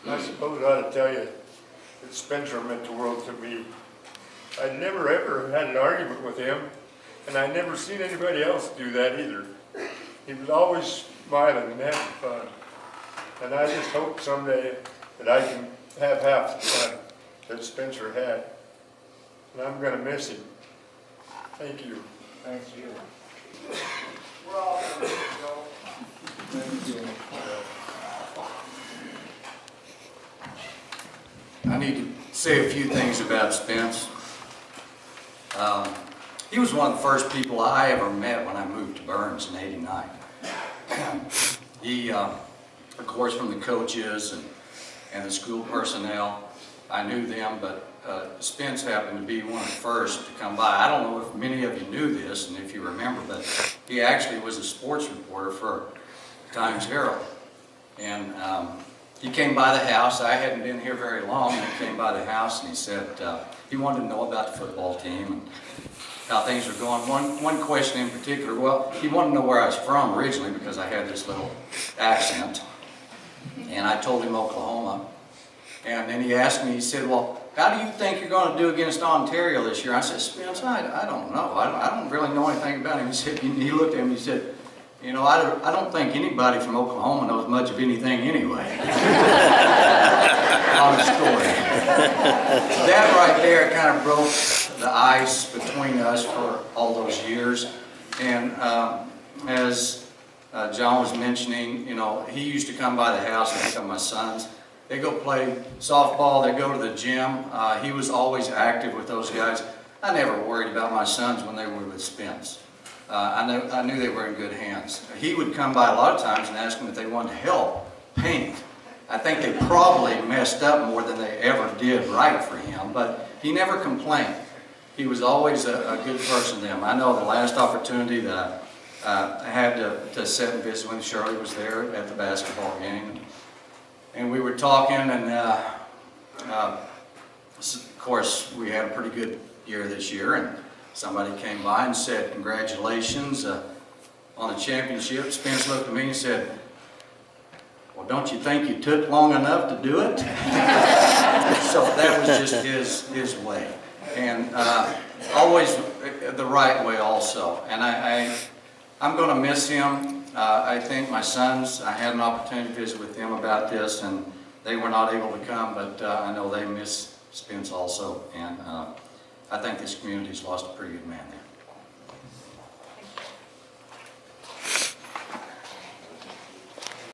I suppose I ought to tell you that Spencer meant the world to me. I never ever had an argument with him, and I never seen anybody else do that either. He was always smiling and having fun. And I just hope someday that I can have half the fun that Spencer had. And I'm gonna miss him. Thank you. Thank you. We're all going to go. Thank you. I need to say a few things about Spence. He was one of the first people I ever met when I moved to Burns in '89. He, of course, from the coaches and the school personnel, I knew them, but Spence happened to be one of the first to come by. I don't know if many of you knew this and if you remember, but he actually was a sports reporter for Times Herald. And he came by the house. I hadn't been here very long, and he came by the house and he said he wanted to know about the football team and how things were going. One question in particular, well, he wanted to know where I was from originally because I had this little accent. And I told him Oklahoma. And then he asked me, he said, well, how do you think you're going to do against Ontario this year? I said, Spence, I don't know. I don't really know anything about him. He said, he looked at me and he said, you know, I don't think anybody from Oklahoma knows much of anything anyway. On the story. That right there kind of broke the ice between us for all those years. And as John was mentioning, you know, he used to come by the house and pick up my sons. They go play softball, they go to the gym. He was always active with those guys. I never worried about my sons when they were with Spence. I knew they were in good hands. He would come by a lot of times and ask them if they wanted to help paint. I think they probably messed up more than they ever did right for him, but he never complained. He was always a good person to them. I know the last opportunity that I had to sit and visit when Shirley was there at the basketball game. And we were talking, and of course, we had a pretty good year this year, and somebody came by and said, congratulations on the championship. Spence looked at me and said, well, don't you think you took long enough to do it? So that was just his way. And always the right way also. And I'm going to miss him. I think my sons, I had an opportunity to visit with them about this, and they were not able to come, but I know they miss Spence also. And I think this community's lost a pretty good man there.